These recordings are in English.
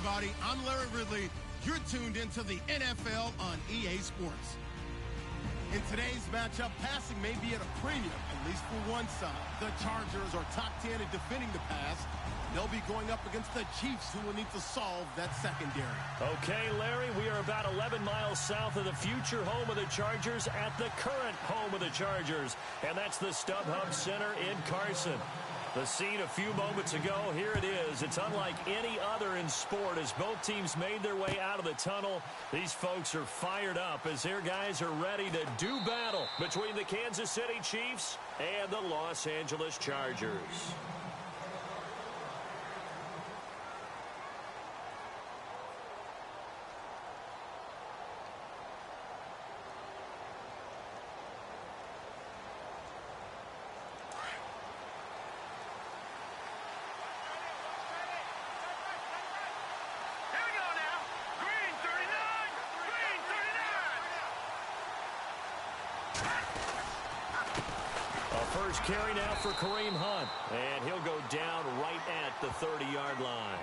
everybody. I'm Larry Ridley. You're tuned into the NFL on EA Sports. In today's matchup, passing may be at a premium, at least for one side. The Chargers are top 10 in defending the pass. They'll be going up against the Chiefs, who will need to solve that secondary. Okay, Larry, we are about 11 miles south of the future home of the Chargers at the current home of the Chargers, and that's the StubHub Center in Carson. The scene a few moments ago, here it is. It's unlike any other in sport as both teams made their way out of the tunnel. These folks are fired up as their guys are ready to do battle between the Kansas City Chiefs and the Los Angeles Chargers. First carry now for Kareem Hunt, and he'll go down right at the 30-yard line.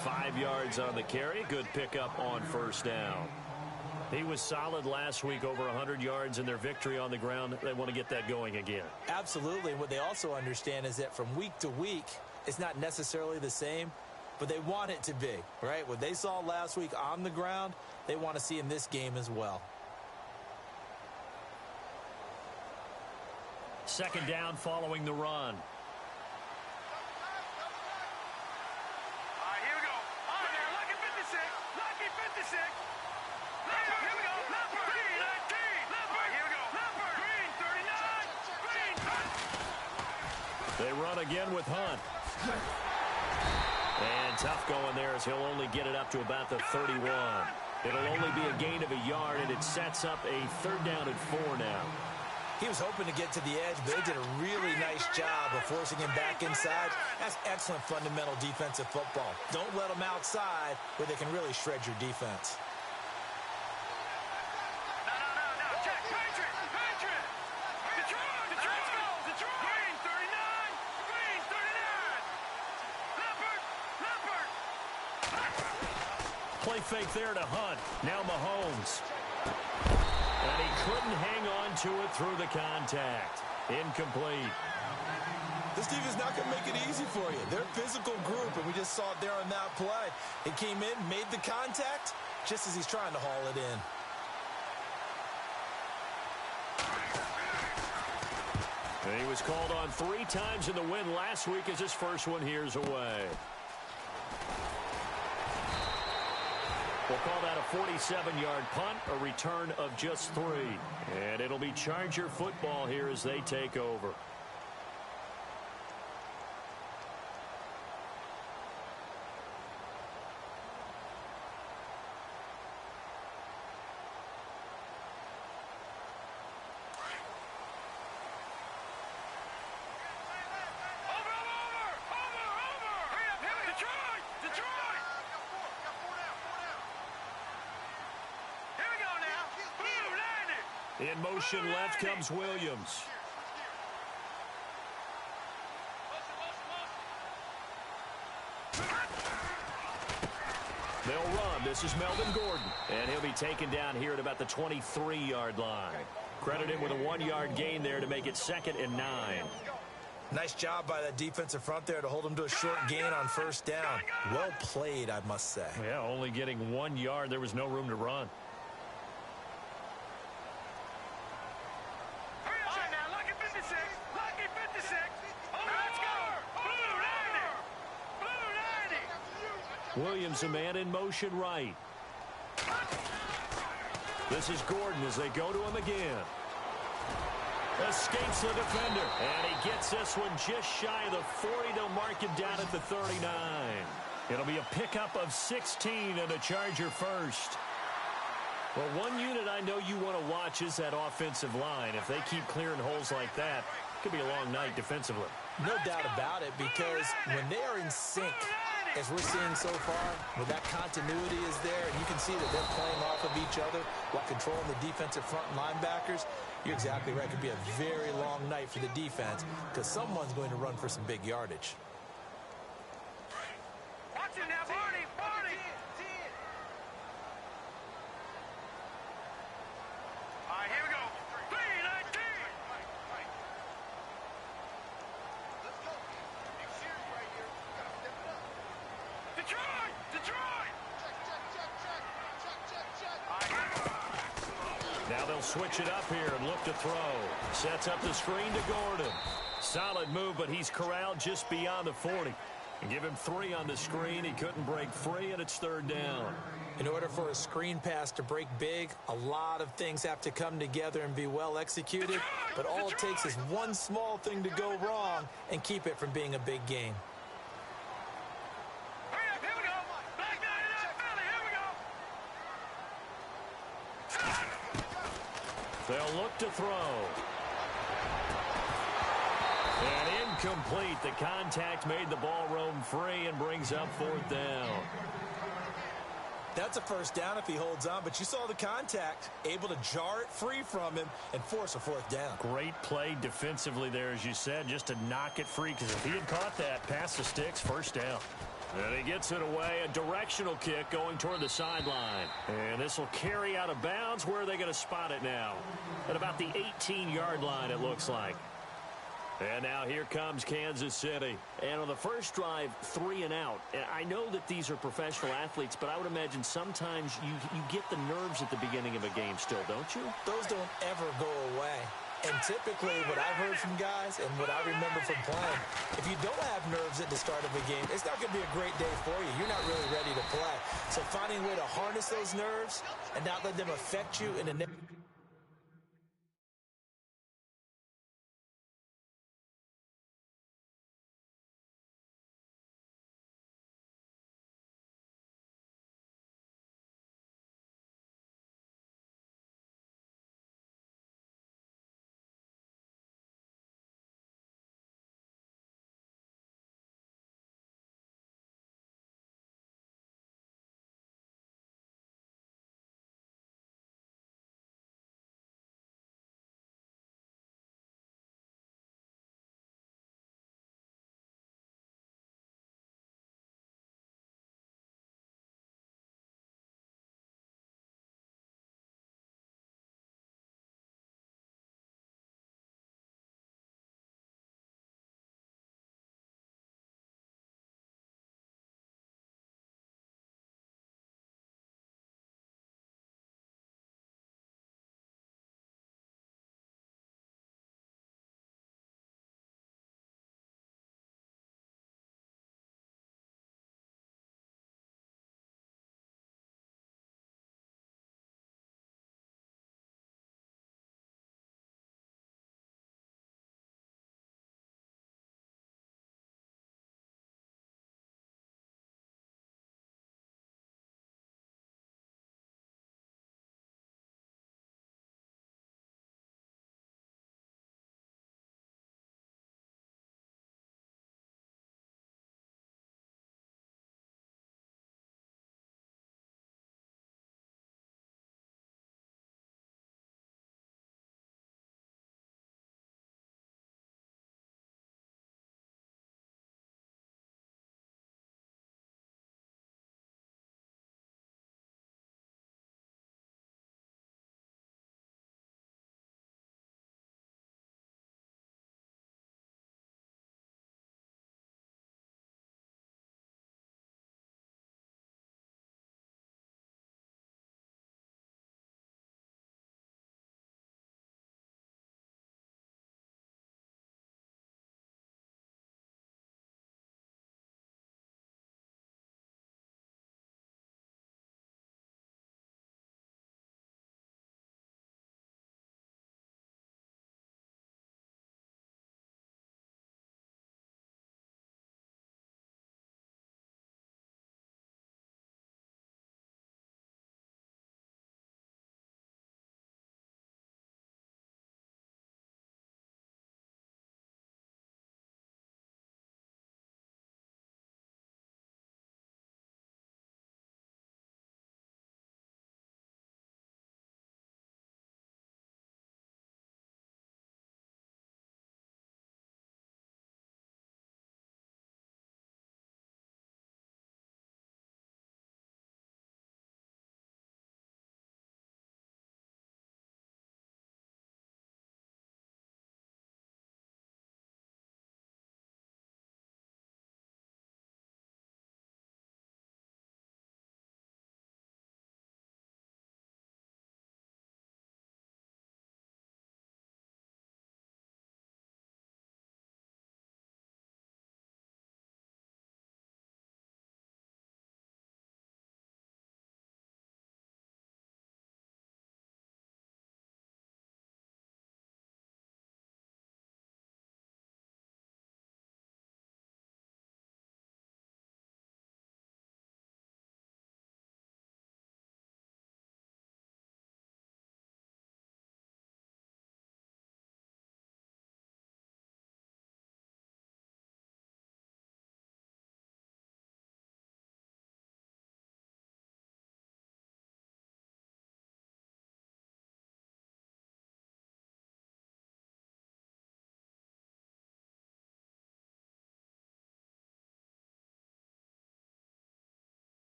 5 yards on the carry. Good pickup on first down. He was solid last week, over 100 yards in their victory on the ground. They want to get that going again. Absolutely. And what they also understand is that from week to week, it's not necessarily the same, but they want it to be, right? What they saw last week on the ground, they want to see in this game as well. Second down following the run. All right, here we go. All right, now, lucky 56. Lucky 56. Leopard, here we go. Leopard, green 19. Leopard, here we go. Leopard, green 39. Green. They run again with Hunt. And tough going there as he'll only get it up to about the 31. It'll only be a gain of a yard, and it sets up a third down and 4 now. He was hoping to get to the edge, but they did a really nice job of forcing him back inside. That's excellent fundamental defensive football. Don't let them outside where they can really shred your defense. No. Check. Patriot. Detroit. Green 39. Green 39. Leopard. Play fake there to Hunt. Now Mahomes. And he couldn't hang on to it through the contact. Incomplete. This defense is not going to make it easy for you. They're a physical group, and we just saw it there on that play. He came in, made the contact, just as he's trying to haul it in. And he was called on 3 times in the win last week as his first one here's away. We'll call that a 47-yard punt, a return of just 3. And it'll be Charger football here as they take over. In motion left comes Williams. They'll run. This is Melvin Gordon. And he'll be taken down here at about the 23-yard line. Credited with a 1-yard gain there to make it 2nd and 9. Nice job by that defensive front there to hold him to a short gain on first down. Well played, I must say. Yeah, only getting 1 yard. There was no room to run. Williams, a man in motion right. This is Gordon as they go to him again. Escapes the defender. And he gets this one just shy of the 40. They'll mark him down at the 39. It'll be a pickup of 16 and a Charger first. Well, one unit I know you want to watch is that offensive line. If they keep clearing holes like that, it could be a long night defensively. No doubt about it, because when they are in sync, as we're seeing so far, when that continuity is there, and you can see that they're playing off of each other while controlling the defensive front linebackers, you're exactly right. It could be a very long night for the defense because someone's going to run for some big yardage. Watch him now, Barney! Detroit! Detroit! Now they'll switch it up here and look to throw. Sets up the screen to Gordon. Solid move, but he's corralled just beyond the 40. And give him 3 on the screen. He couldn't break free, and it's 3rd down. In order for a screen pass to break big, a lot of things have to come together and be well executed. But all it takes is one small thing to go wrong and keep it from being a big game. Here we go. Back 99 Philly. Here we go. They'll look to throw. And incomplete. The contact made the ball roam free and brings up 4th down. That's a first down if he holds on, but you saw the contact, able to jar it free from him and force a 4th down. Great play defensively there, as you said, just to knock it free, because if he had caught that, past the sticks, 1st down. And he gets it away, a directional kick going toward the sideline. And this will carry out of bounds. Where are they going to spot it now? At about the 18-yard line, it looks like. And now here comes Kansas City. And on the first drive, 3 and out. And I know that these are professional athletes, but I would imagine sometimes you get the nerves at the beginning of a game still, don't you? Those don't ever go away. And typically what I've heard from guys and what I remember from playing, if you don't have nerves at the start of a game, it's not going to be a great day for you. You're not really ready to play. So finding a way to harness those nerves and not let them affect you in the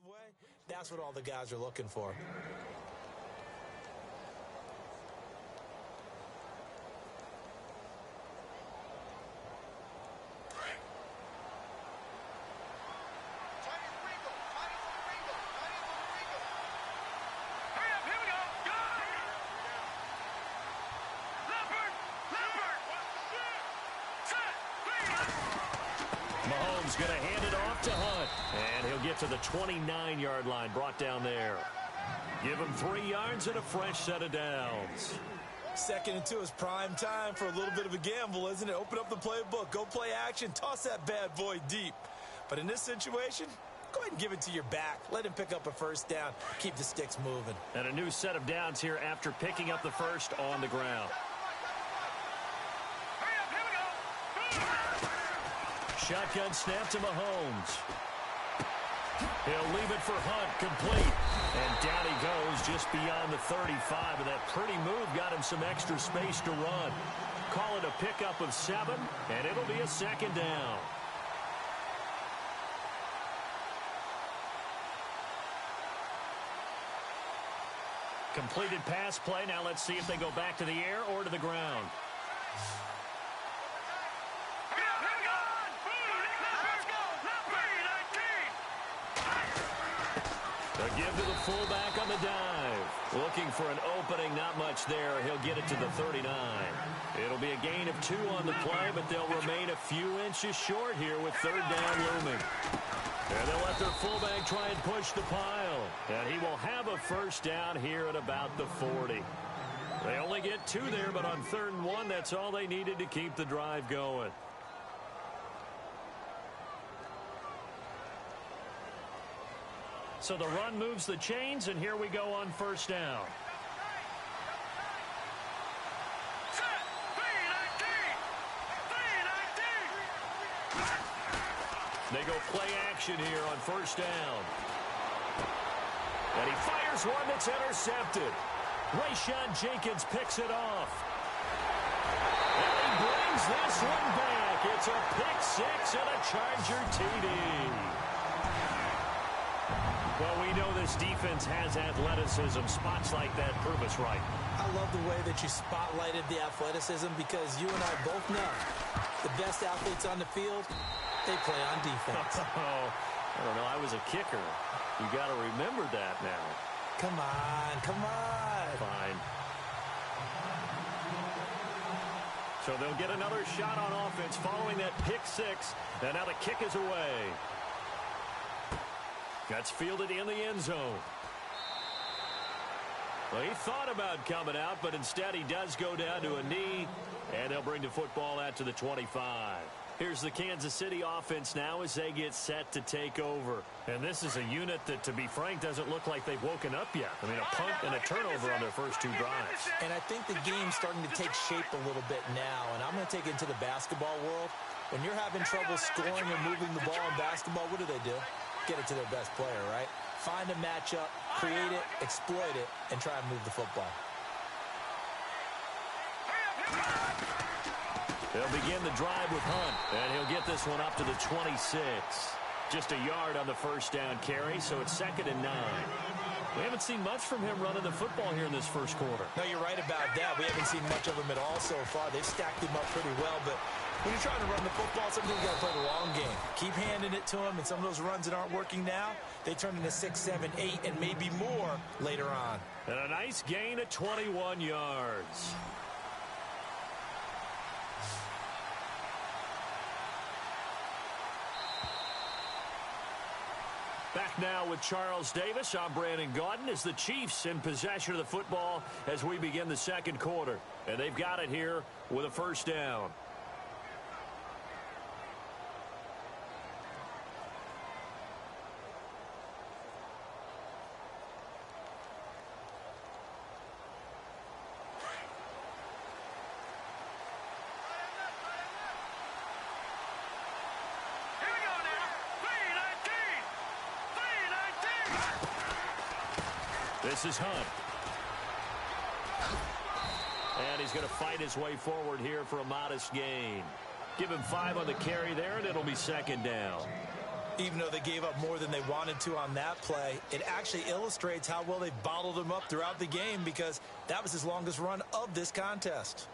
way, that's what all the guys are looking for. Mahomes going to hand it off to Hunt. And he'll get to the 29-yard line, brought down there. Give him 3 yards and a fresh set of downs. 2nd and 2 is prime time for a little bit of a gamble, isn't it? Open up the playbook, go play action, toss that bad boy deep. But in this situation, go ahead and give it to your back. Let him pick up a first down. Keep the sticks moving. And a new set of downs here after picking up the first on the ground. Shotgun snap to Mahomes. He'll leave it for Hunt, complete. And down he goes just beyond the 35. And that pretty move got him some extra space to run. Call it a pickup of 7, and it'll be a 2nd down. Completed pass play. Now let's see if they go back to the air or to the ground. A give to the fullback on the dive. Looking for an opening, not much there. He'll get it to the 39. It'll be a gain of 2 on the play, but they'll remain a few inches short here with 3rd down looming. And they'll let their fullback try and push the pile. And he will have a first down here at about the 40. They only get 2 there, but on 3rd and 1, that's all they needed to keep the drive going. So the run moves the chains, and here we go on 1st down. They go play action here on 1st down. And he fires one that's intercepted. Rayshon Jenkins picks it off. And he brings this one back. It's a pick-6 and a Charger TD. Well, we know this defense has athleticism. Spots like that prove us right. I love the way that you spotlighted the athleticism because you and I both know the best athletes on the field, they play on defense. Oh, I don't know. I was a kicker. You got to remember that now. Come on, come on. Fine. So they'll get another shot on offense following that pick-6. And now the kick is away. That's fielded in the end zone. Well, he thought about coming out, but instead he does go down to a knee, and they'll bring the football out to the 25. Here's the Kansas City offense now as they get set to take over. And this is a unit that, to be frank, doesn't look like they've woken up yet. I mean, a punt and a turnover on their first 2 drives. And I think the game's starting to take shape a little bit now, and I'm going to take it into the basketball world. When you're having trouble scoring or moving the ball in basketball, what do? Get it to their best player, right? Find a matchup, create it, exploit it, and try and move the football. They'll begin the drive with Hunt, and he'll get this one up to the 26. Just a yard on the first down carry, so it's 2nd and 9. We haven't seen much from him running the football here in this first quarter. No, you're right about that. We haven't seen much of him at all so far. They've stacked him up pretty well, but when you're trying to run the football, sometimes you got to play the long game. Keep handing it to him, and some of those runs that aren't working now, they turn into 6, 7, 8, and maybe more later on. And a nice gain of 21 yards. Back now with Charles Davis. I'm Brandon Gaudin as the Chiefs in possession of the football as we begin the second quarter. And they've got it here with a first down. This is Hunt. And he's going to fight his way forward here for a modest gain. Give him 5 on the carry there, and it'll be 2nd down. Even though they gave up more than they wanted to on that play, it actually illustrates how well they bottled them up throughout the game because that was his longest run of this contest.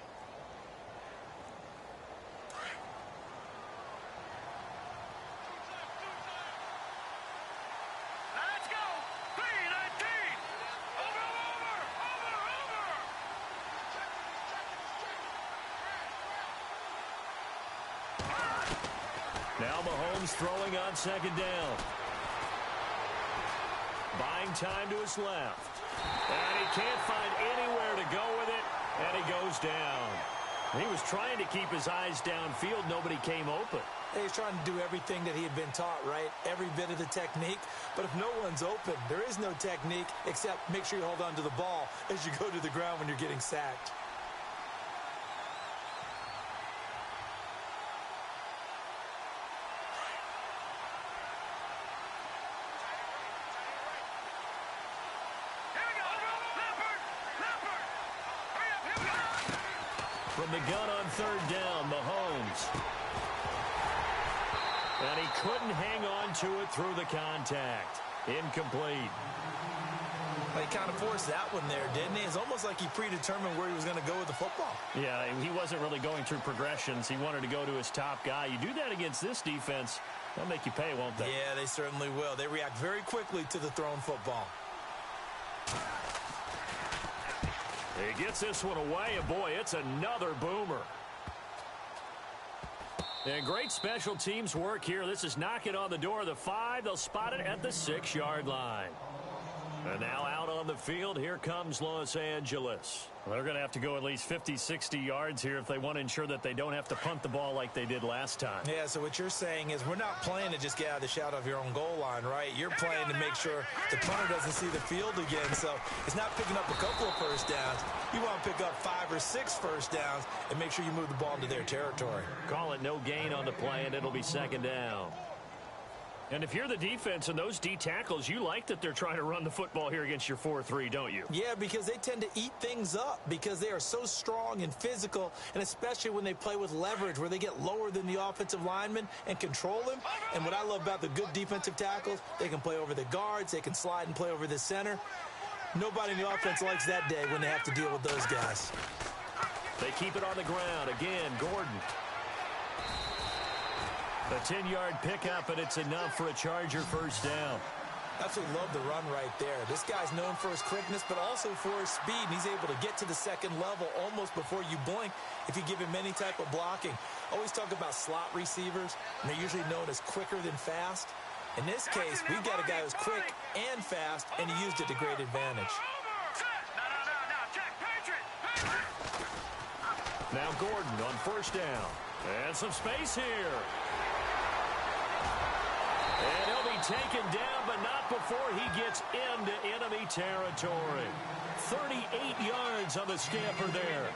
Now Mahomes throwing on second down. Buying time to his left. And he can't find anywhere to go with it, and he goes down. He was trying to keep his eyes downfield. Nobody came open. He's trying to do everything that he had been taught, right? Every bit of the technique. But if no one's open, there is no technique except make sure you hold on to the ball as you go to the ground when you're getting sacked. From the gun on third down, Mahomes. And he couldn't hang on to it through the contact. Incomplete. He kind of forced that one there, didn't he? It's almost like he predetermined where he was going to go with the football. Yeah, he wasn't really going through progressions. He wanted to go to his top guy. You do that against this defense, they'll make you pay, won't they? Yeah, they certainly will. They react very quickly to the thrown football. He gets this one away, and boy, it's another boomer. And great special teams work here. This is knocking on the door of the 5. They'll spot it at the 6-yard line. And now out on the field, here comes Los Angeles. They're going to have to go at least 50, 60 yards here if they want to ensure that they don't have to punt the ball like they did last time. Yeah, so what you're saying is we're not playing to just get out of the shadow of your own goal line, right? You're playing to make sure the punter doesn't see the field again. So it's not picking up a couple of first downs. You want to pick up 5 or 6 first downs and make sure you move the ball into their territory. Call it no gain on the play, and it'll be second down. And if you're the defense and those D tackles, you like that they're trying to run the football here against your 4-3, don't you? Yeah, because they tend to eat things up because they are so strong and physical, and especially when they play with leverage where they get lower than the offensive lineman and control him. And what I love about the good defensive tackles, they can play over the guards, they can slide and play over the center. Nobody in the offense likes that day when they have to deal with those guys. They keep it on the ground. Again, Gordon. A 10-yard pickup, and it's enough for a Charger first down. Absolutely love the run right there. This guy's known for his quickness, but also for his speed, and he's able to get to the second level almost before you blink if you give him any type of blocking. Always talk about slot receivers, and they're usually known as quicker than fast. In this case, we've got a guy who's quick and fast, and he used it to great advantage. Now Gordon on first down. And some space here. And he'll be taken down, but not before he gets into enemy territory. 38 yards on the scamper there.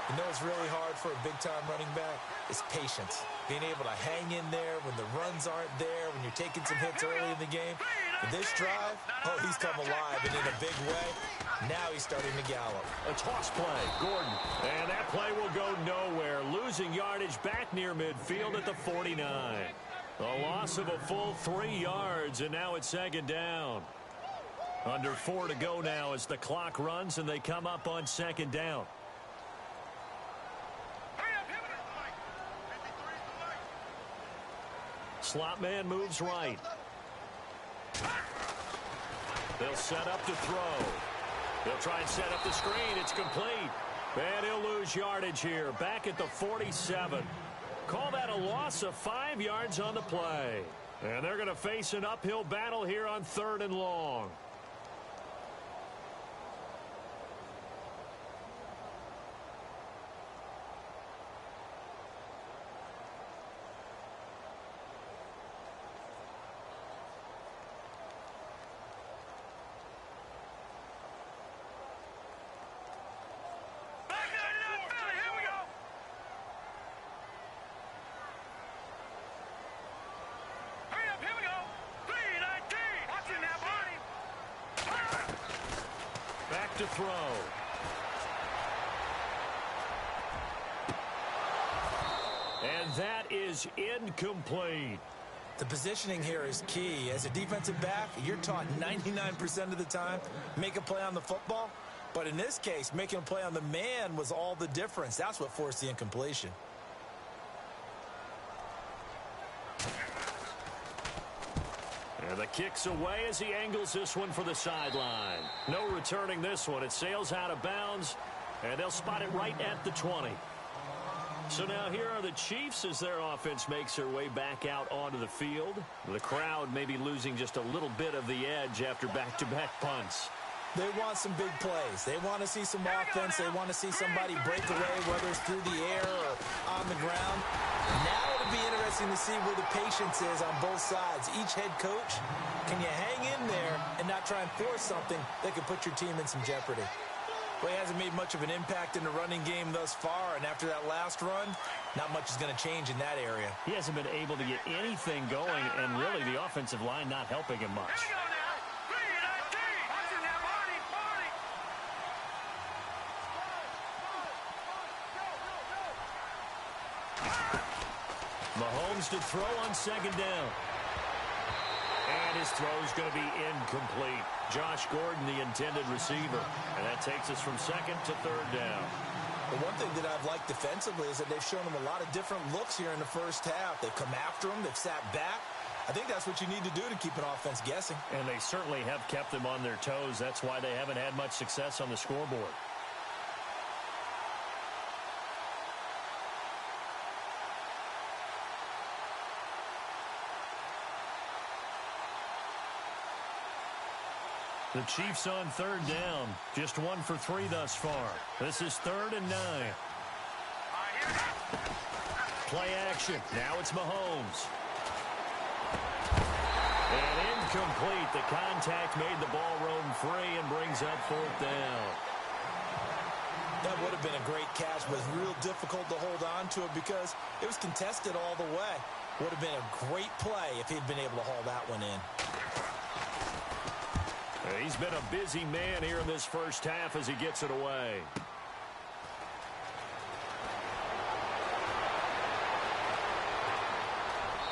You know what's really hard for a big-time running back? It's patience. Being able to hang in there when the runs aren't there, when you're taking some hits early in the game. For this drive, oh, he's come alive, and in a big way, now he's starting to gallop. A toss play, Gordon. And that play will go nowhere. Losing yardage back near midfield at the 49. A loss of a full 3 yards, and now it's second down. Under 4 to go now as the clock runs, and they come up on second down. Slot man moves right. They'll set up to throw. They'll try and set up the screen. It's complete. And he'll lose yardage here. Back at the 47. Call that a loss of 5 yards on the play. And they're going to face an uphill battle here on 3rd and long. To throw. And that is incomplete. The positioning here is key. As a defensive back, you're taught 99% of the time, make a play on the football. But in this case, making a play on the man was all the difference. That's what forced the incompletion. And the kick's away as he angles this one for the sideline. No returning this one. It sails out of bounds, and they'll spot it right at the 20. So now here are the Chiefs as their offense makes their way back out onto the field. The crowd may be losing just a little bit of the edge after back-to-back punts. They want some big plays. They want to see some offense. They want to see somebody break away, whether it's through the air or on the ground. Now it'll be interesting to see where the patience is on both sides. Each head coach, can you hang in there and not try and force something that could put your team in some jeopardy? Well, he hasn't made much of an impact in the running game thus far, and after that last run, not much is going to change in that area. He hasn't been able to get anything going, and really the offensive line not helping him much. Here we go now. 3-19. Watching that, Marty. Mahomes to throw on second down. And his throw's going to be incomplete. Josh Gordon, the intended receiver. And that takes us from second to third down. The one thing that I've liked defensively is that they've shown him a lot of different looks here in the first half. They've come after him. They've sat back. I think that's what you need to do to keep an offense guessing. And they certainly have kept them on their toes. That's why they haven't had much success on the scoreboard. The Chiefs on third down. Just 1 for 3 thus far. This is 3rd and 9. Play action. Now it's Mahomes. And incomplete. The contact made the ball roam free and brings up 4th down. That would have been a great catch, but it's real difficult to hold on to it because it was contested all the way. Would have been a great play if he'd been able to haul that one in. He's been a busy man here in this first half as he gets it away.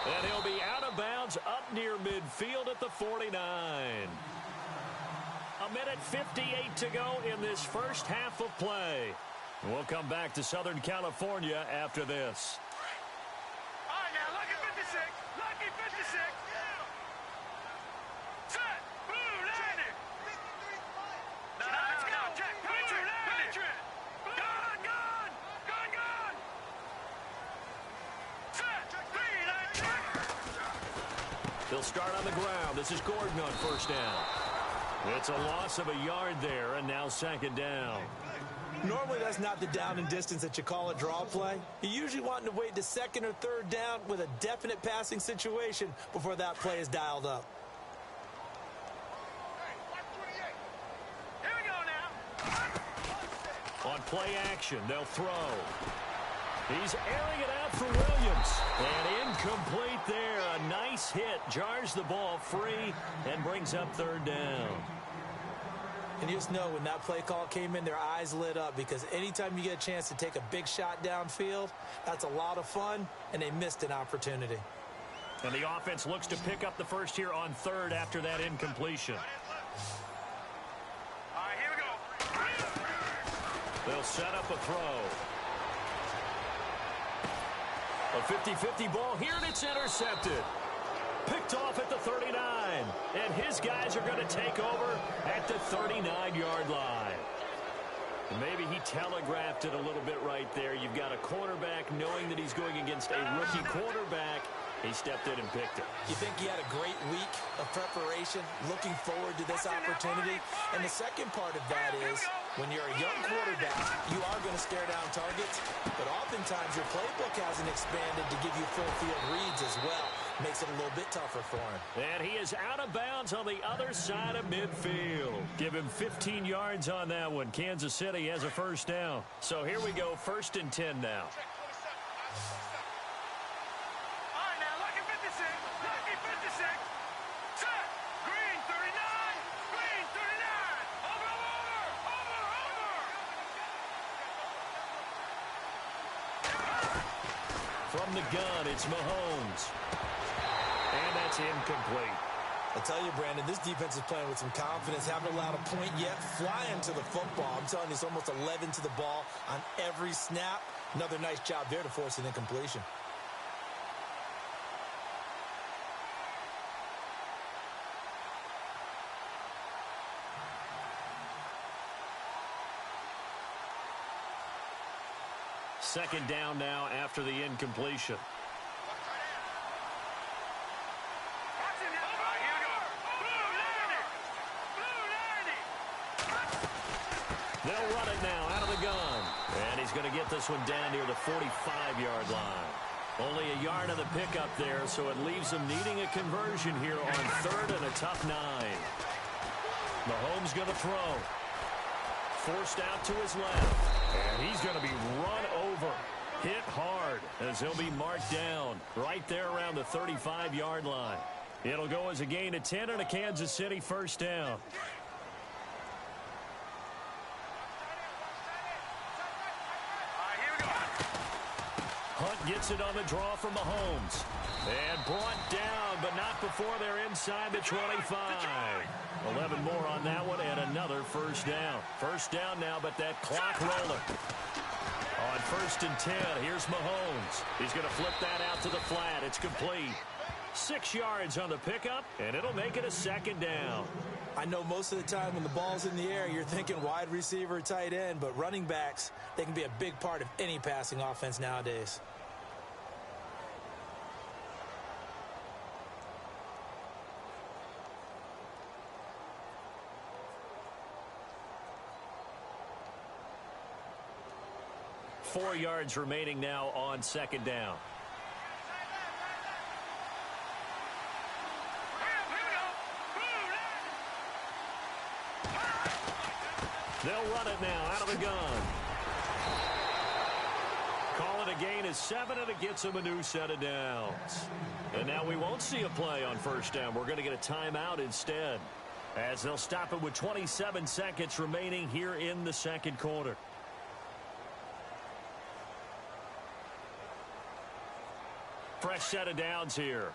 And he'll be out of bounds up near midfield at the 49. A minute 58 to go in this first half of play. We'll come back to Southern California after this. All right, now, lucky 56. Lucky 56. Set. Blue landing. No, check. Patriot. Gun. Set. 3-19. They'll start on the ground. This is Gordon on first down. It's a loss of a yard there, and now second down. Normally, that's not the down and distance that you call a draw play. You usually want to wait to second or third down with a definite passing situation before that play is dialed up. Here we go now. On play action, they'll throw. He's airing it out for Williams. And incomplete there. A nice hit. Jars the ball free and brings up third down. And you just know when that play call came in, their eyes lit up because anytime you get a chance to take a big shot downfield, that's a lot of fun, and they missed an opportunity. And the offense looks to pick up the first here on third after that incompletion. All right, here we go. They'll set up a throw. A 50-50 ball here, and it's intercepted. Picked off at the 39. And his guys are going to take over at the 39-yard line. Maybe he telegraphed it a little bit right there. You've got a cornerback knowing that he's going against a rookie quarterback. He stepped in and picked it. You think he had a great week of preparation, looking forward to this opportunity? And the second part of that is, when you're a young quarterback, you are going to stare down targets, but oftentimes your playbook hasn't expanded to give you full field reads as well. Makes it a little bit tougher for him. And he is out of bounds on the other side of midfield. Give him 15 yards on that one. Kansas City has a first down. So here we go, 1st and 10 now. All right, now, lucky 56. Lucky 56. Set. Green 39. Green 39. Over. From the gun, it's Mahomes. And that's incomplete. I tell you, Brandon, this defense is playing with some confidence. Haven't allowed a point yet. Flying to the football. I'm telling you, it's almost 11 to the ball on every snap. Another nice job there to force an incompletion. Second down now after the incompletion. They'll run it now out of the gun. And he's going to get this one down near the 45-yard line. Only a yard of the pickup there, so it leaves him needing a conversion here on third and a tough 9. Mahomes going to throw. Forced out to his left. And he's going to be run over. Hit hard as he'll be marked down right there around the 35-yard line. It'll go as a gain of 10 and a Kansas City first down. Hunt gets it on the draw from Mahomes. And brought down, but not before they're inside the 25. 11 more on that one and another first down. First down now, but that clock rolling. On first and 10, here's Mahomes. He's going to flip that out to the flat. It's complete. 6 yards on the pickup, and it'll make it a second down. I know most of the time when the ball's in the air, you're thinking wide receiver, tight end, but running backs, they can be a big part of any passing offense nowadays. Four yards remaining now on second down. They'll run it now out of the gun. Call it a gain of 7, and it gets them a new set of downs. And now we won't see a play on first down. We're going to get a timeout instead, as they'll stop it with 27 seconds remaining here in the second quarter. Fresh set of downs here.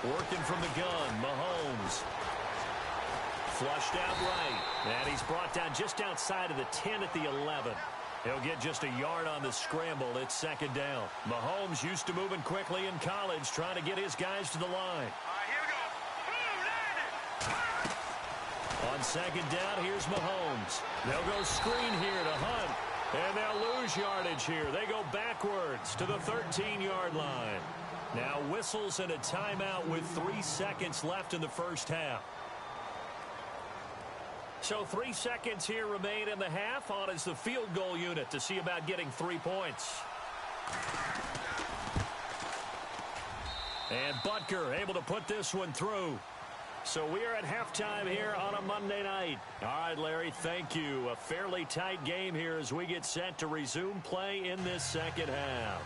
Working from the gun, Mahomes. Flushed out right. And he's brought down just outside of the 10 at the 11. He'll get just a yard on the scramble. It's second down. Mahomes used to moving quickly in college, trying to get his guys to the line. Here we go. On second down, here's Mahomes. They'll go screen here to Hunt. And they'll lose yardage here. They go backwards to the 13-yard line. Now whistles and a timeout with 3 seconds left in the first half. So 3 seconds here remain in the half. On is the field goal unit to see about getting 3 points. And Butker able to put this one through. So we are at halftime here on a Monday night. All right, Larry, thank you. A fairly tight game here as we get set to resume play in this second half.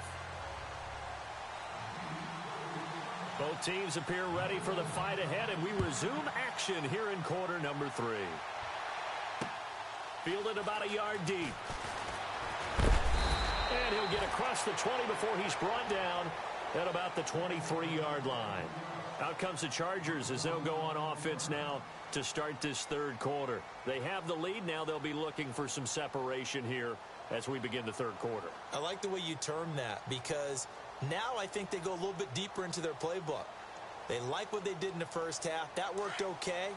Both teams appear ready for the fight ahead, and we resume action here in quarter number 3. Fielded about a yard deep. And he'll get across the 20 before he's brought down at about the 23-yard line. Out comes the Chargers as they'll go on offense now to start this third quarter. They have the lead. Now they'll be looking for some separation here as we begin the third quarter. I like the way you term that, because now I think they go a little bit deeper into their playbook. They like what they did in the first half. That worked okay.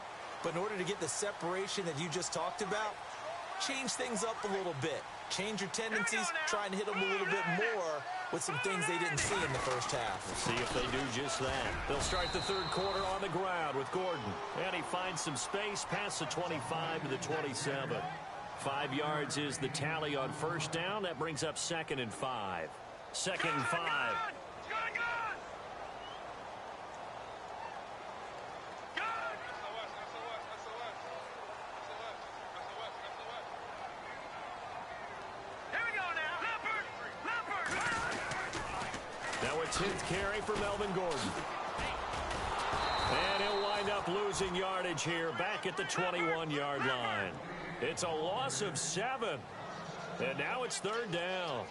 But in order to get the separation that you just talked about, change things up a little bit. Change your tendencies, try and hit them a little bit more with some things they didn't see in the first half. Let's see if they do just that. They'll start the third quarter on the ground with Gordon. And he finds some space past the 25 to the 27. 5 yards is the tally on first down. That brings up 2nd and 5. 2nd and 5. Now a 10th carry for Melvin Gordon. And he'll wind up losing yardage here back at the 21-yard line. It's a loss of 7. And now it's 3rd down.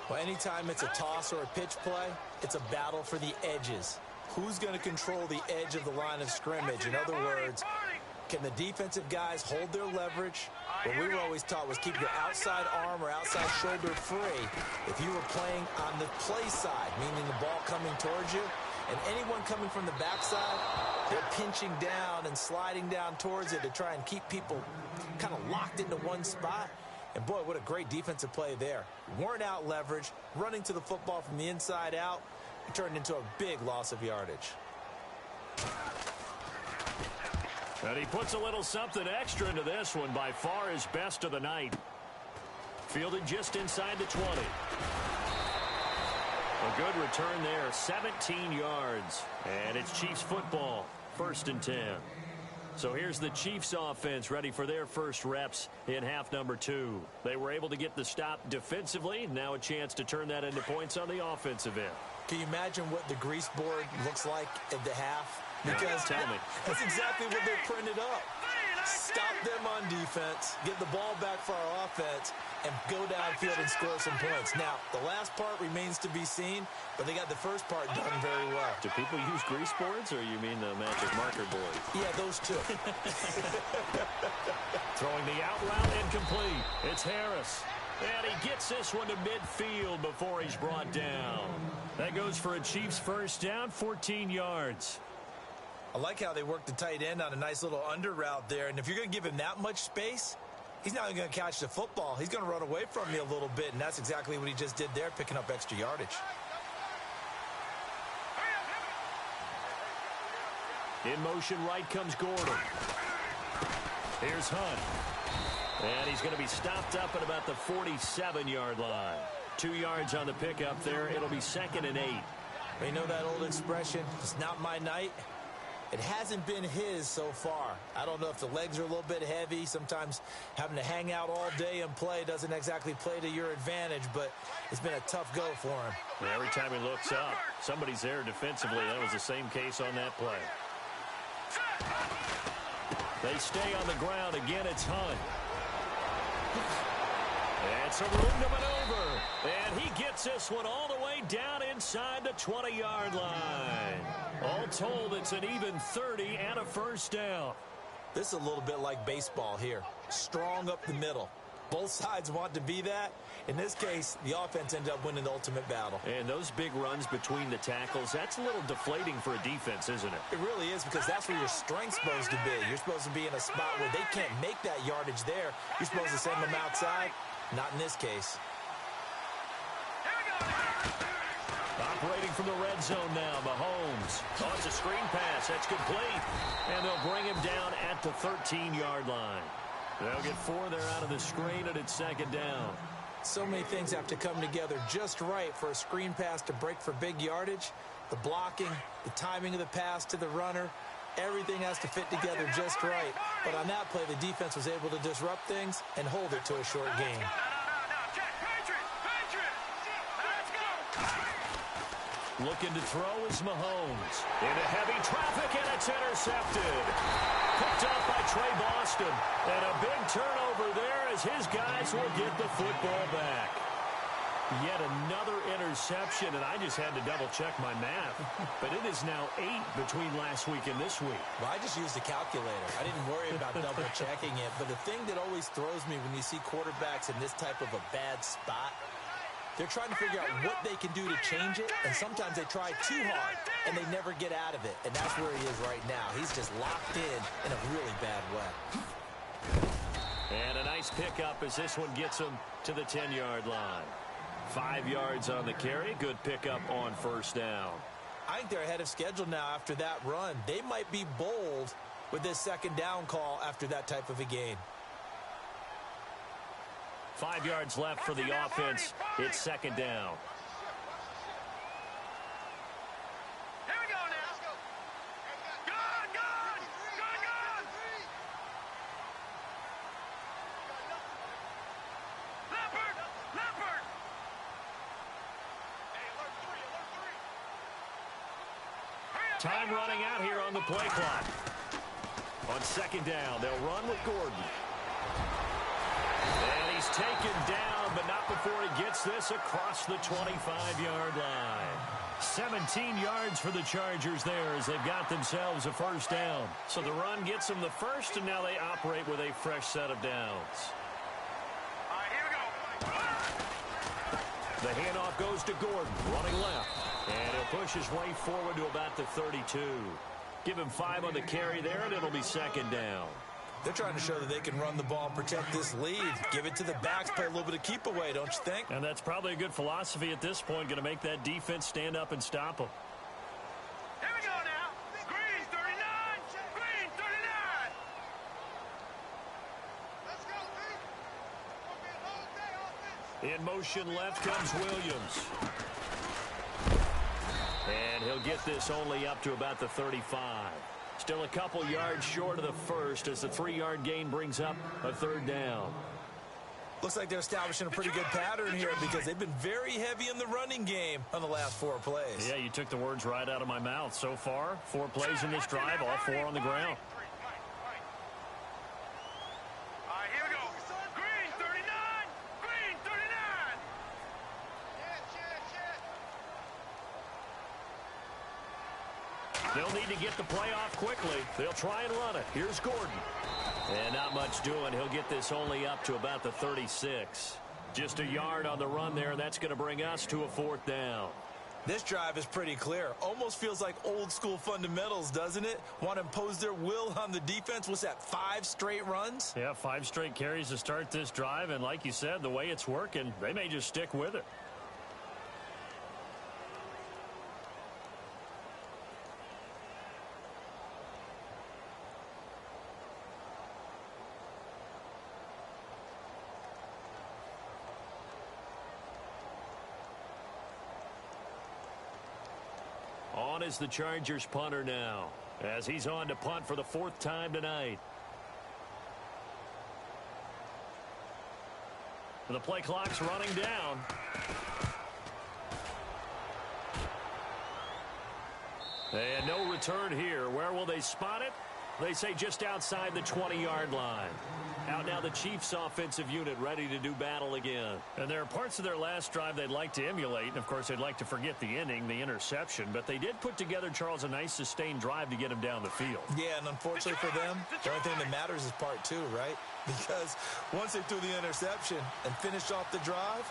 Well, anytime it's a toss or a pitch play, it's a battle for the edges. Who's going to control the edge of the line of scrimmage? In other words, can the defensive guys hold their leverage? What we were always taught was keep your outside arm or outside shoulder free if you were playing on the play side, meaning the ball coming towards you. And anyone coming from the backside, they're pinching down and sliding down towards it to try and keep people kind of locked into one spot. And, boy, what a great defensive play there. Weren't out leverage, running to the football from the inside out. It turned into a big loss of yardage. And he puts a little something extra into this one, by far his best of the night. Fielded just inside the 20. A good return there, 17 yards. And it's Chiefs football, 1st and 10. So here's the Chiefs offense ready for their first reps in half number 2. They were able to get the stop defensively. Now a chance to turn that into points on the offensive end. Can you imagine what the grease board looks like at the half? Because tell me. That's exactly what they printed up. Stop them on defense, get the ball back for our offense, and go downfield and score some points. Now, the last part remains to be seen, but they got the first part done very well. Do people use grease boards, or you mean the magic marker board? Yeah, those two. Throwing the out route incomplete. It's Harris. And he gets this one to midfield before he's brought down. That goes for a Chiefs first down, 14 yards. I like how they work the tight end on a nice little under route there. And if you're going to give him that much space, he's not going to catch the football. He's going to run away from you a little bit, and that's exactly what he just did there, picking up extra yardage. In motion right comes Gordon. Here's Hunt. And he's going to be stopped up at about the 47-yard line. 2 yards on the pickup there. It'll be 2nd and 8. You know that old expression, it's not my night? It hasn't been his so far. I don't know if the legs are a little bit heavy. Sometimes having to hang out all day and play doesn't exactly play to your advantage, but it's been a tough go for him. And every time he looks up, somebody's there defensively. That was the same case on that play. They stay on the ground. Again, it's Hunt. It's a room to maneuver. And he gets this one all the way down inside the 20-yard line. All told, it's an even 30 and a first down. This is a little bit like baseball here. Strong up the middle. Both sides want to be that. In this case, the offense ended up winning the ultimate battle. And those big runs between the tackles, that's a little deflating for a defense, isn't it? It really is, because that's where your strength's supposed to be. You're supposed to be in a spot where they can't make that yardage there. You're supposed to send them outside. Not in this case. Operating from the red zone now, Mahomes. Oh, it's a screen pass. That's complete. And they'll bring him down at the 13-yard line. They'll get 4 there out of the screen, and it's 2nd down. So many things have to come together just right for a screen pass to break for big yardage. The blocking, the timing of the pass to the runner, everything has to fit together just right. But on that play, the defense was able to disrupt things and hold it to a short gain. Looking to throw is Mahomes. Into heavy traffic, and it's intercepted. Picked up by Trey Boston. And a big turnover there as his guys will get the football back. Yet another interception, and I just had to double-check my math. But it is now 8 between last week and this week. Well, I just used a calculator. I didn't worry about double-checking it. But the thing that always throws me when you see quarterbacks in this type of a bad spot, they're trying to figure out what they can do to change it, and sometimes they try too hard, and they never get out of it. And that's where he is right now. He's just locked in a really bad way. And a nice pickup as this one gets him to the 10-yard line. 5 yards on the carry. Good pickup on first down. I think they're ahead of schedule now after that run. They might be bold with this 2nd down call after that type of a gain. 5 yards left for the offense. It's 2nd down. Here we go now. Good. Leopard. Hey, alert 3. Time running out here on the play clock. On second down, they'll run with Gordon. And he's taken down, but not before he gets this across the 25-yard line. 17 yards for the Chargers there as they've got themselves a first down. So the run gets them the first, and now they operate with a fresh set of downs. All right, here we go. The handoff goes to Gordon, running left. And he'll push his way forward to about the 32. Give him 5 on the carry there, and it'll be second down. They're trying to show that they can run the ball and protect this lead. Give it to the backs, play a little bit of keep away, don't you think? And that's probably a good philosophy at this point, going to make that defense stand up and stop them. Here we go now. Green 39. Green 39. Let's go, Green. In motion left comes Williams. And he'll get this only up to about the 35. Still a couple yards short of the first as the 3-yard gain brings up a third down. Looks like they're establishing a pretty good pattern here because they've been very heavy in the running game on the last 4 plays. Yeah, you took the words right out of my mouth. So far, 4 plays in this drive, all 4 on the ground. All right, here we go. Green 39. Green 39. They'll need to get the play off quickly. They'll try and run it. Here's Gordon. And not much doing. He'll get this only up to about the 36. Just a yard on the run there. That's going to bring us to a 4th down. This drive is pretty clear. Almost feels like old school fundamentals, doesn't it? Want to impose their will on the defense. What's that, 5 straight runs? Yeah, 5 straight carries to start this drive. And like you said, the way it's working, they may just stick with it. On is the Chargers punter now, as he's on to punt for the 4th time tonight. The play clock's running down. And no return here. Where will they spot it? They say just outside the 20-yard line. Out now the Chiefs' offensive unit ready to do battle again. And there are parts of their last drive they'd like to emulate. And, of course, they'd like to forget the inning, the interception. But they did put together, Charles, a nice sustained drive to get him down the field. Yeah, and unfortunately for them, the only thing that matters is part 2, right? Because once they threw the interception and finished off the drive,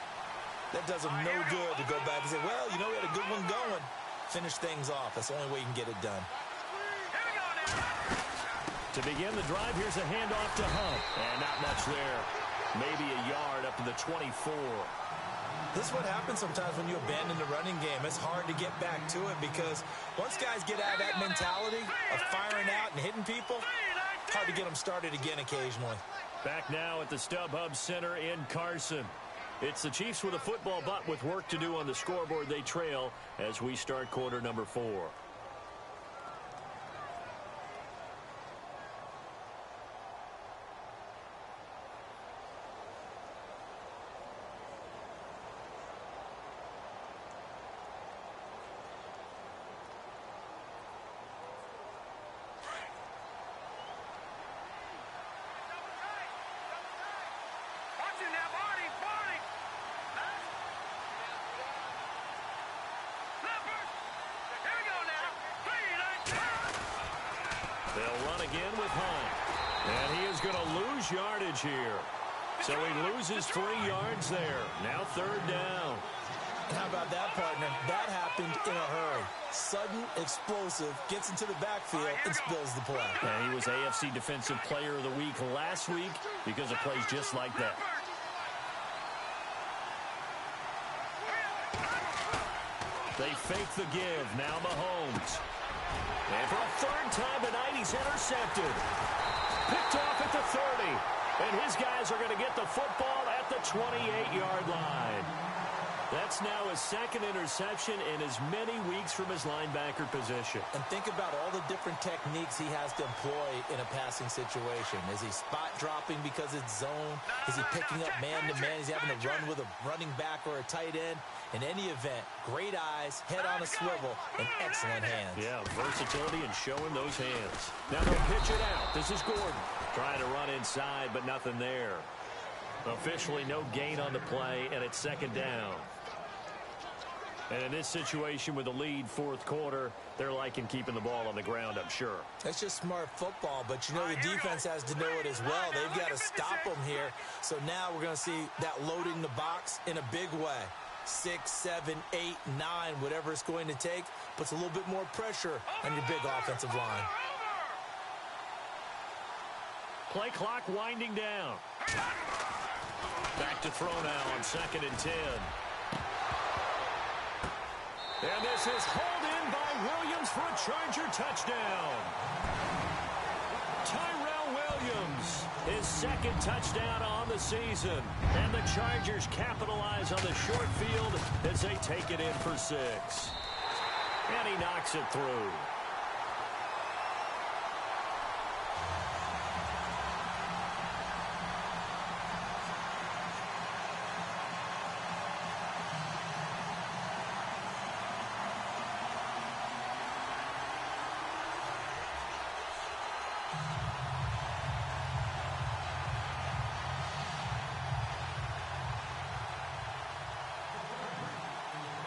that does them no good to go back and say, well, you know, we had a good one going. Finish things off. That's the only way you can get it done. To begin the drive, here's a handoff to Hunt. And not much there. Maybe a yard up to the 24. This is what happens sometimes when you abandon the running game. It's hard to get back to it because once guys get out of that mentality of firing out and hitting people, it's hard to get them started again occasionally. Back now at the StubHub Center in Carson. It's the Chiefs with a football, but with work to do on the scoreboard. They trail as we start quarter number 4. They'll run again with Hunt. And he is going to lose yardage here. So he loses 3 yards there. Now 3rd down. How about that, partner? That happened in a hurry. Sudden, explosive, gets into the backfield and spills the play. And he was AFC Defensive Player of the Week last week because of plays just like that. They fake the give. Now Mahomes. And for a 3rd time tonight, he's intercepted. Picked off at the 30. And his guys are going to get the football at the 28-yard line. That's now his second interception in as many weeks from his linebacker position. And think about all the different techniques he has to employ in a passing situation. Is he spot dropping because it's zone? Is he picking up man-to-man? Is he having to run with a running back or a tight end? In any event, great eyes, head on a swivel, and excellent hands. Yeah, versatility and showing those hands. Now they'll pitch it out. This is Gordon. Trying to run inside, but nothing there. Officially no gain on the play, and it's second down. And in this situation with the lead fourth quarter, they're liking keeping the ball on the ground, I'm sure. That's just smart football, but you know the defense has to know it as well. They've got to stop them here. So now we're going to see that loading the box in a big way. 6, 7, 8, 9, whatever it's going to take, puts a little bit more pressure on your big offensive line. Play clock winding down. Back to throw now on 2nd and 10. And this is hauled in by Williams for a Charger touchdown. Tyrell Williams, his second touchdown on the season. And the Chargers capitalize on the short field as they take it in for 6. And he knocks it through.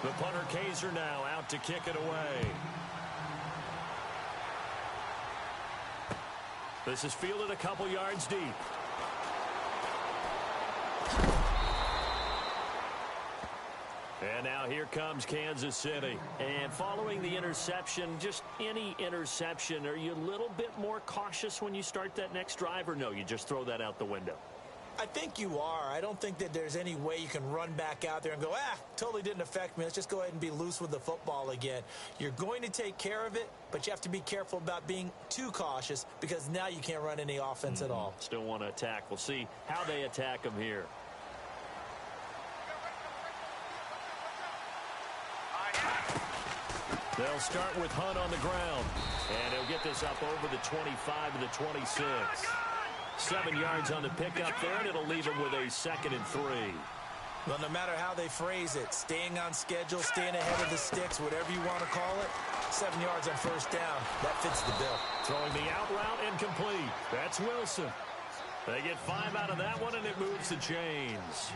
The punter Kaiser now out to kick it away. This is fielded a couple yards deep. And now here comes Kansas City. And following the interception, just any interception, are you a little bit more cautious when you start that next drive, or no, you just throw that out the window? I think you are. I don't think that there's any way you can run back out there and go, totally didn't affect me. Let's just go ahead and be loose with the football again. You're going to take care of it, but you have to be careful about being too cautious because now you can't run any offense at all. Still want to attack. We'll see how they attack them here. They'll start with Hunt on the ground, and he'll get this up over the 25 to the 26. 7 yards on the pickup there, and it'll leave him with a 2nd and 3. Well, no matter how they phrase it, staying on schedule, staying ahead of the sticks, whatever you want to call it, 7 yards on first down. That fits the bill. Throwing the out route incomplete. That's Wilson. They get 5 out of that one, and it moves the chains.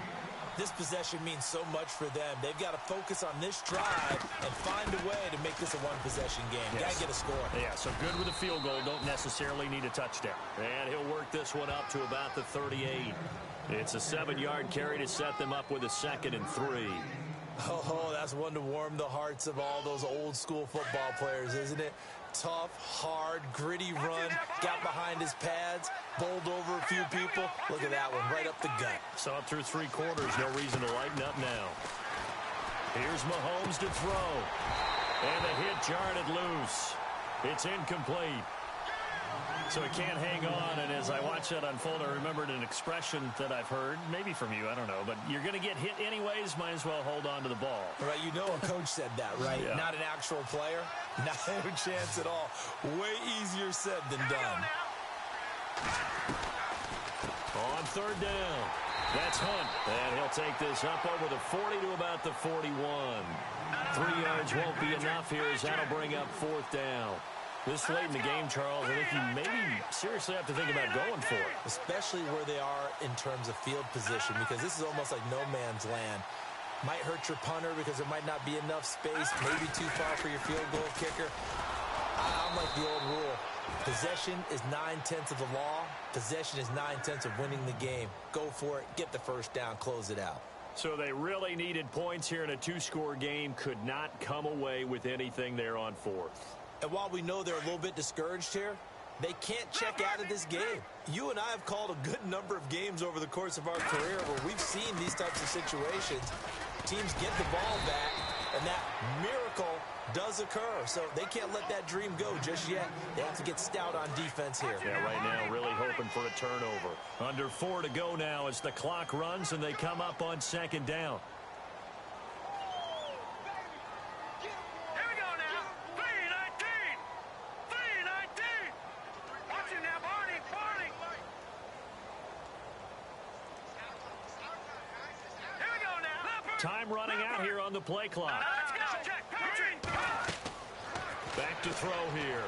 This possession means so much for them. They've got to focus on this drive and find a way to make this a one-possession game. Yes. Got to get a score. Yeah, so good with a field goal. Don't necessarily need a touchdown. And he'll work this one up to about the 38. It's a 7-yard carry to set them up with a 2nd and 3. Oh, that's one to warm the hearts of all those old-school football players, isn't it? Tough, hard, gritty run, got behind his pads, bowled over a few people. Look at that one, right up the gut. Saw it through 3 quarters, no reason to lighten up now. Here's Mahomes to throw. And the hit jarred it loose. It's incomplete. So he can't hang on, and as I watch that unfold, I remembered an expression that I've heard, maybe from you, I don't know, but you're going to get hit anyways, might as well hold on to the ball. Right, you know a coach said that, right? Yeah. Not an actual player. Not a chance at all. Way easier said than done. On 3rd down, that's Hunt, and he'll take this up over the 40 to about the 41. 3 yards won't be enough here as that'll bring up 4th down. This late in the game, Charles, I think you maybe seriously have to think about going for it. Especially where they are in terms of field position, because this is almost like no man's land. Might hurt your punter because there might not be enough space, maybe too far for your field goal kicker. I'm like the old rule. Possession is 9/10 of the law. Possession is 9/10 of winning the game. Go for it, get the first down, close it out. So they really needed points here in a 2-score game, could not come away with anything there on 4th. And while we know they're a little bit discouraged here, they can't check out of this game. You and I have called a good number of games over the course of our career where we've seen these types of situations. Teams get the ball back, and that miracle does occur. So they can't let that dream go just yet. They have to get stout on defense here. Yeah, right now really hoping for a turnover. Under 4 to go now as the clock runs, and they come up on 2nd down. Time running out here on the play clock. Back to throw here.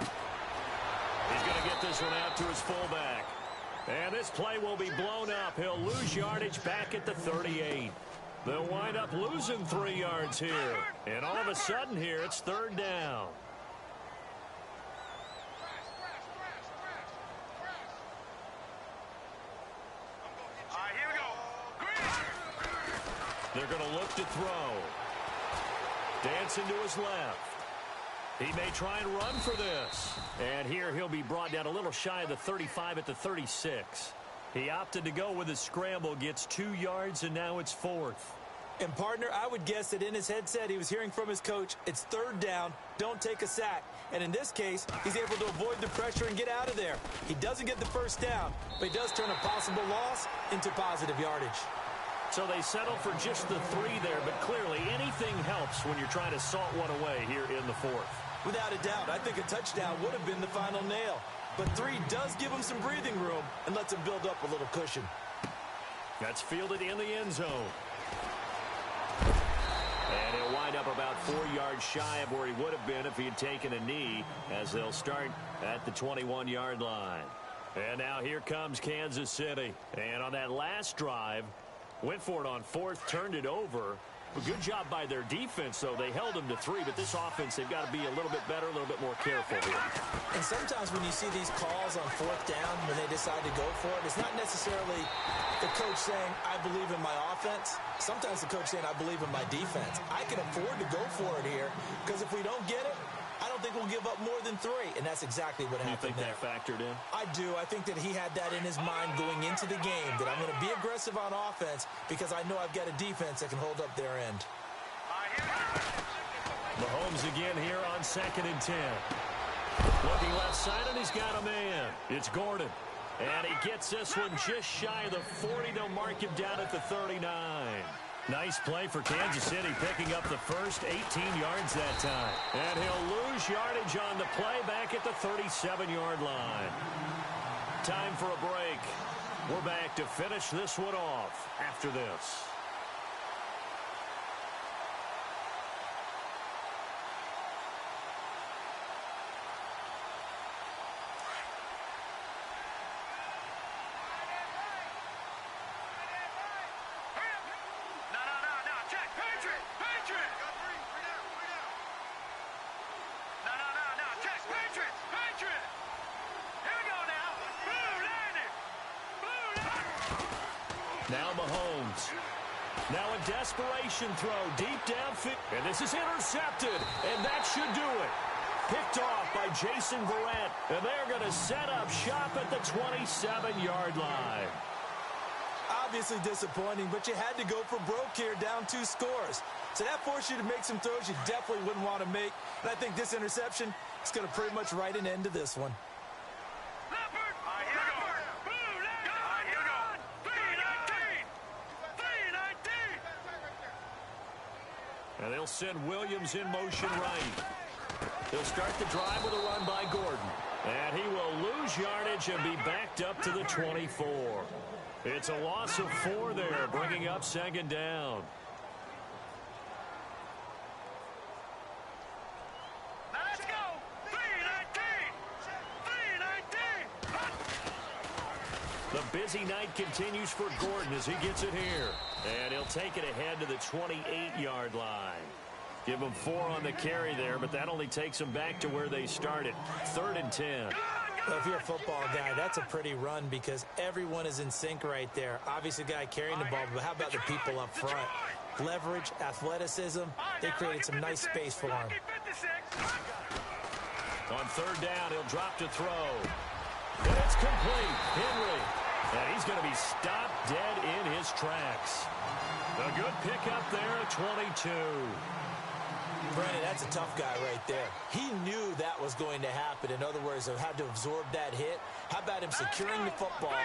He's going to get this one out to his fullback. And this play will be blown up. He'll lose yardage back at the 38. They'll wind up losing 3 yards here. And all of a sudden here, it's 3rd down. They're going to look to throw. Dancing to his left. He may try and run for this. And here he'll be brought down a little shy of the 35 at the 36. He opted to go with his scramble, gets 2 yards, and now it's 4th. And, partner, I would guess that in his headset he was hearing from his coach, it's 3rd down, don't take a sack. And in this case, he's able to avoid the pressure and get out of there. He doesn't get the 1st down, but he does turn a possible loss into positive yardage. So they settle for just the 3 there, but clearly anything helps when you're trying to salt one away here in the 4th. Without a doubt, I think a touchdown would have been the final nail. But 3 does give him some breathing room and lets him build up a little cushion. That's fielded in the end zone. And he'll wind up about 4 yards shy of where he would have been if he had taken a knee, as they'll start at the 21-yard line. And now here comes Kansas City. And on that last drive, went for it on 4th, turned it over. A good job by their defense, though. They held them to 3, but this offense, they've got to be a little bit better, a little bit more careful here. And sometimes when you see these calls on 4th down, when they decide to go for it, it's not necessarily the coach saying, I believe in my offense. Sometimes the coach saying, I believe in my defense. I can afford to go for it here, because if we don't get it, I don't think we'll give up more than 3, and that's exactly what happened there. You think that factored in? I do. I think that he had that in his mind going into the game, that I'm going to be aggressive on offense because I know I've got a defense that can hold up their end. Mahomes again here on 2nd and 10. Looking left side, and he's got a man. It's Gordon. And he gets this one just shy of the 40. They'll mark him down at the 39. Nice play for Kansas City, picking up the first 18 yards that time. And he'll lose yardage on the play back at the 37-yard line. Time for a break. We're back to finish this one off after this. Now Mahomes. Now a desperation throw deep downfield. And this is intercepted. And that should do it. Picked off by Jason Verrett. And they're going to set up shop at the 27-yard line. Obviously disappointing, but you had to go for broke here, down 2 scores. So that forced you to make some throws you definitely wouldn't want to make. And I think this interception is going to pretty much write an end to this one. And they'll send Williams in motion right. They'll start the drive with a run by Gordon. And he will lose yardage and be backed up to the 24. It's a loss of 4 there, bringing up 2nd down. Let's go! 3-19! The busy night continues for Gordon as he gets it here. And he'll take it ahead to the 28-yard line. Give him 4 on the carry there, but that only takes them back to where they started. 3rd and 10. Well, if you're a football guy, that's a pretty run because everyone is in sync right there. Obviously, the guy carrying the ball, but how about the people up front? Leverage, athleticism, they created some nice space for him. On 3rd down, he'll drop to throw. And it's complete. Henry. And he's going to be stopped dead in his tracks. A good pickup there at 22. Brandon, that's a tough guy right there. He knew that was going to happen. In other words, he had to absorb that hit. How about him securing the football,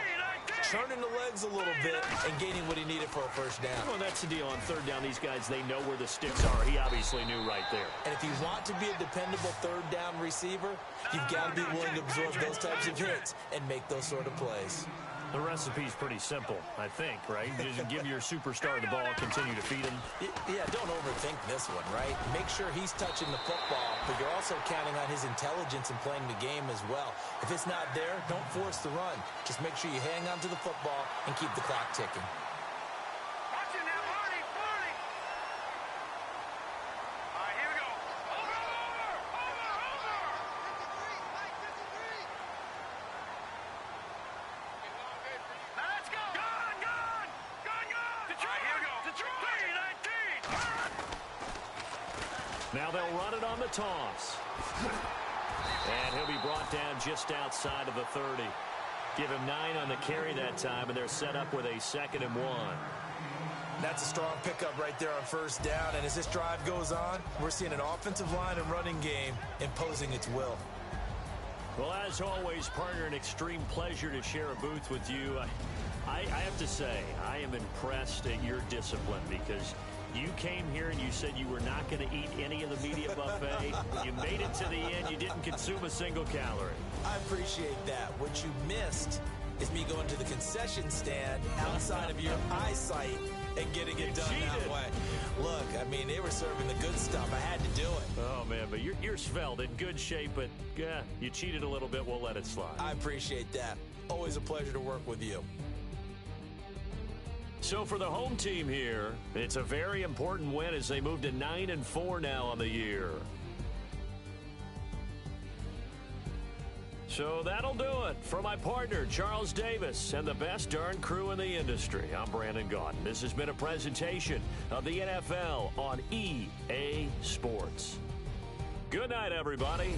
turning the legs a little bit, and gaining what he needed for a 1st down? Well, that's the deal. On 3rd down, these guys, they know where the sticks are. He obviously knew right there. And if you want to be a dependable 3rd down receiver, you've got to be willing to absorb those types of hits and make those sort of plays. The recipe's pretty simple, I think, right? Just give your superstar the ball, continue to feed him. Yeah, don't overthink this one, right? Make sure he's touching the football, but you're also counting on his intelligence in playing the game as well. If it's not there, don't force the run. Just make sure you hang on to the football and keep the clock ticking. Watch it now, Marty, Marty. All right, here we go. Over. Now let's go. Gone. Detroit. All right, here we go. Detroit. 3-19. Now they'll run it on the toss. And he'll be brought down just outside of the 30. Give him 9 on the carry that time, and they're set up with a 2nd and 1. That's a strong pickup right there on first down, and as this drive goes on, we're seeing an offensive line and running game imposing its will. Well, as always, partner, an extreme pleasure to share a booth with you. I have to say, I am impressed at your discipline because you came here and you said you were not going to eat any of the media buffet. You made it to the end. You didn't consume a single calorie. I appreciate that. What you missed is me going to the concession stand outside of your eyesight and getting it done that way. Look, I mean, they were serving the good stuff. I had to do it. Oh, man, but you're svelte, in good shape, but you cheated a little bit. We'll let it slide. I appreciate that. Always a pleasure to work with you. So for the home team here, it's a very important win as they move to 9-4 now on the year. So that'll do it. For my partner, Charles Davis, and the best darn crew in the industry, I'm Brandon Gaudin. This has been a presentation of the NFL on EA Sports. Good night, everybody.